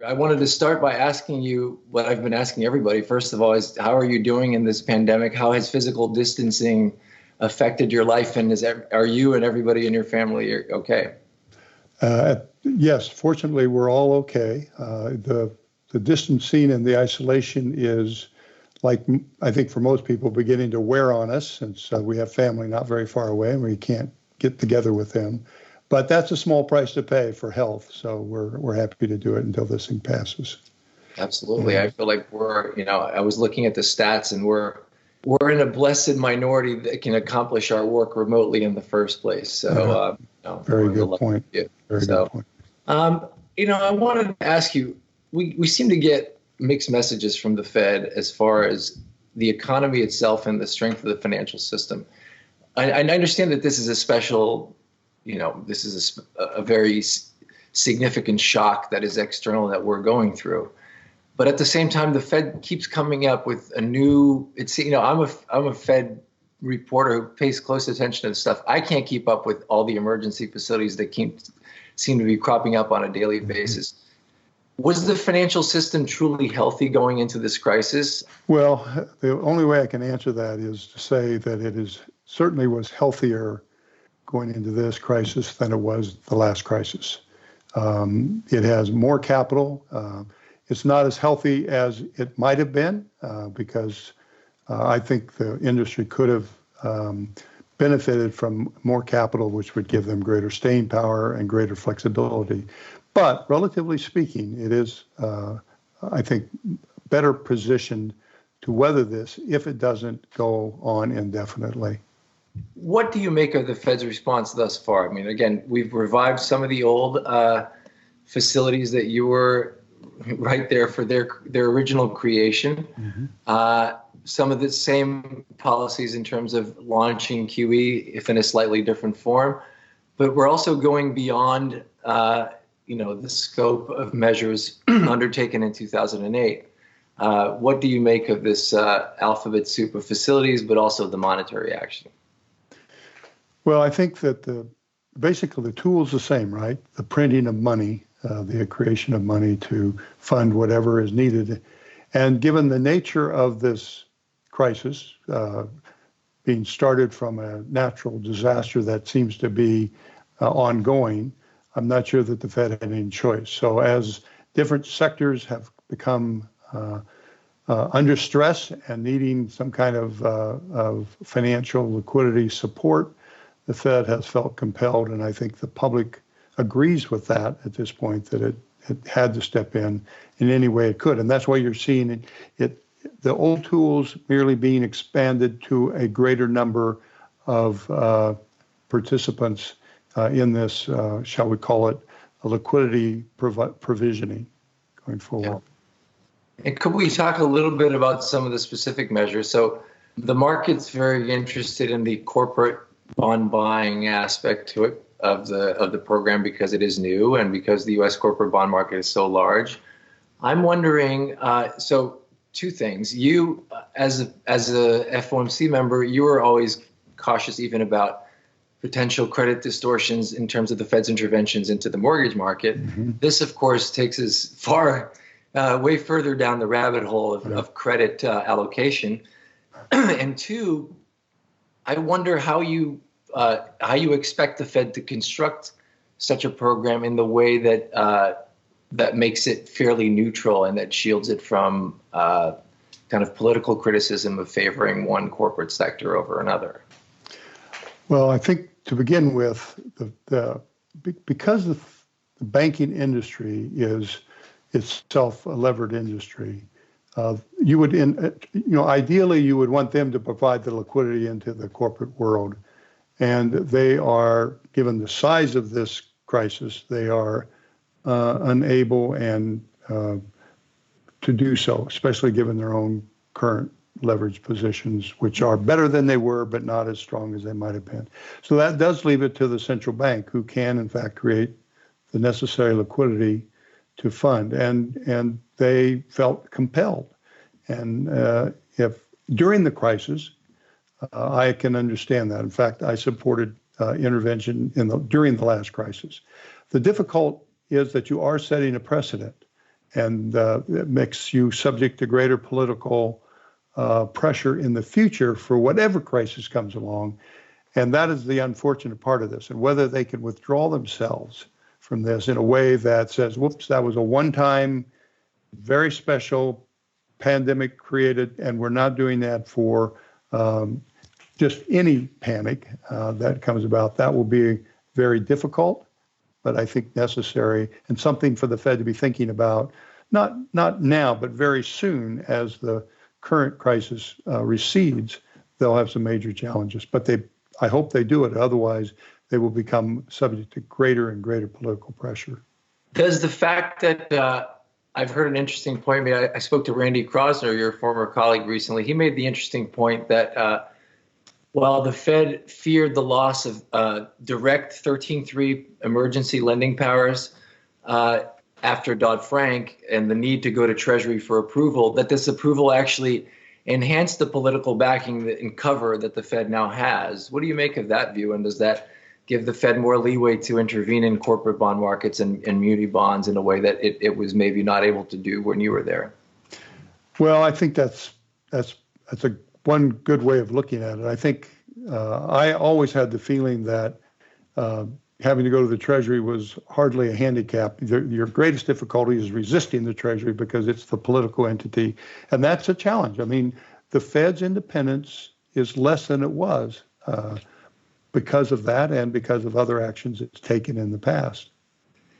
I wanted to start by asking you what I've been asking everybody. First of all, is how are you doing in this pandemic? How has physical distancing affected your life? And are you and everybody in your family okay? Yes, fortunately, we're all okay. The distancing and the isolation is, like I think for most people, beginning to wear on us since we have family not very far away and we can't get together with them. But that's a small price to pay for health. So we're happy to do it until this thing passes. Absolutely. I feel like I was looking at the stats and we're in a blessed minority that can accomplish our work remotely in the first place. So, very good point. Very good point. I wanted to ask you, we seem to get mixed messages from the Fed as far as the economy itself and the strength of the financial system. I understand that this is a special, this is a very significant shock that is external that we're going through. But at the same time, the Fed keeps coming up with a new, I'm a Fed reporter who pays close attention to this stuff. I can't keep up with all the emergency facilities that seem to be cropping up on a daily basis. Was the financial system truly healthy going into this crisis? Well, the only way I can answer that is to say that it certainly was healthier going into this crisis than it was the last crisis. It has more capital. It's not as healthy as it might have been because I think the industry could have benefited from more capital, which would give them greater staying power and greater flexibility. But relatively speaking, it is, I think, better positioned to weather this if it doesn't go on indefinitely. What do you make of the Fed's response thus far? I mean, again, we've revived some of the old facilities that you were right there for their original creation. Mm-hmm. Some of the same policies in terms of launching QE, if in a slightly different form. But we're also going beyond the scope of measures undertaken in 2008. What do you make of this alphabet soup of facilities, but also the monetary action? Well, I think that basically the tool is the same, right? The printing of money, the creation of money to fund whatever is needed. And given the nature of this crisis, being started from a natural disaster that seems to be ongoing, I'm not sure that the Fed had any choice. So as different sectors have become under stress and needing some kind of financial liquidity support, the Fed has felt compelled, and I think the public agrees with that at this point, that it had to step in any way it could. And that's why you're seeing the old tools merely being expanded to a greater number of participants in this, shall we call it, a liquidity provisioning going forward. Yeah. And could we talk a little bit about some of the specific measures? So the market's very interested in the corporate bond buying aspect to it of the program because it is new and because the U.S. corporate bond market is so large. I'm wondering, so two things. You, as a FOMC member, you were always cautious even about potential credit distortions in terms of the Fed's interventions into the mortgage market. Mm-hmm. This, of course, takes us way further down the rabbit hole of credit allocation. And two, I wonder how you expect the Fed to construct such a program in the way that makes it fairly neutral and that shields it from kind of political criticism of favoring one corporate sector over another. Well, I think to begin with, because the banking industry is itself a levered industry, you would, ideally, you would want them to provide the liquidity into the corporate world, and they are, given the size of this crisis, they are unable and to do so, especially given their own current leverage positions, which are better than they were, but not as strong as they might have been. So that does leave it to the central bank, who can, in fact, create the necessary liquidity to fund. And they felt compelled. And if during the crisis, I can understand that. In fact, I supported intervention during the last crisis. The difficult is that you are setting a precedent. and it makes you subject to greater political pressure in the future for whatever crisis comes along. And that is the unfortunate part of this. And whether they can withdraw themselves from this in a way that says, whoops, that was a one-time, very special pandemic created, and we're not doing that for just any panic that comes about. That will be very difficult, but I think necessary, and something for the Fed to be thinking about, not now, but very soon as the current crisis recedes. They'll have some major challenges, but I hope they do it. Otherwise, they will become subject to greater and greater political pressure. Does the fact that I've heard an interesting point made, I spoke to Randy Krosner, your former colleague, recently. He made the interesting point that while the Fed feared the loss of direct 13.3 emergency lending powers after Dodd-Frank and the need to go to Treasury for approval, that this approval actually enhanced the political backing and cover that the Fed now has. What do you make of that view? And does that give the Fed more leeway to intervene in corporate bond markets and muni bonds in a way that it was maybe not able to do when you were there? Well, I think that's a one good way of looking at it. I think I always had the feeling that having to go to the Treasury was hardly a handicap. Your greatest difficulty is resisting the Treasury because it's the political entity, and that's a challenge. I mean, the Fed's independence is less than it was because of that and because of other actions it's taken in the past.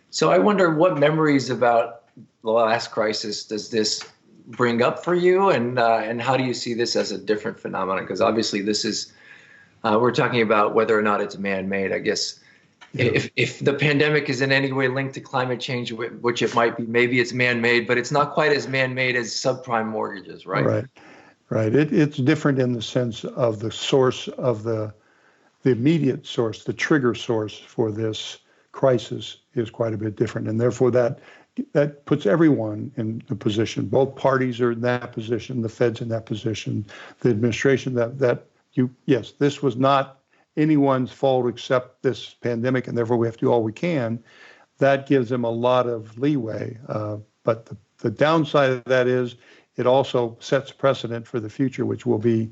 So I wonder what memories about the last crisis does this bring up for you, and how do you see this as a different phenomenon? Because obviously this is, we're talking about whether or not it's man-made. I guess if the pandemic is in any way linked to climate change, which it might be, maybe it's man-made, but it's not quite as man-made as subprime mortgages, right? Right. It's different in the sense of the source of the immediate source, the trigger source for this crisis is quite a bit different. And therefore that puts everyone in the position. Both parties are in that position, the Fed's in that position, the administration, yes, this was not anyone's fault except this pandemic, and therefore we have to do all we can. That gives them a lot of leeway. But the downside of that is it also sets precedent for the future, which will be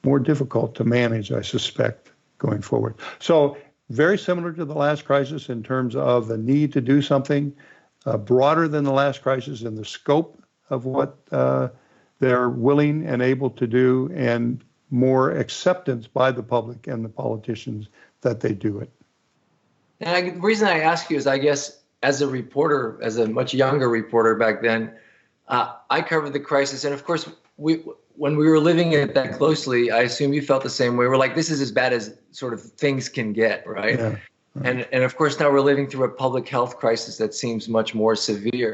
more difficult to manage, I suspect, going forward. So very similar to the last crisis in terms of the need to do something broader than the last crisis in the scope of what they're willing and able to do, and more acceptance by the public and the politicians that they do it. And the reason I ask you is, I guess, as a reporter, as a much younger reporter back then, I covered the crisis. And of course, when we were living it that closely, I assume you felt the same way. We're like, this is as bad as sort of things can get, right? Yeah, right. And of course, now we're living through a public health crisis that seems much more severe.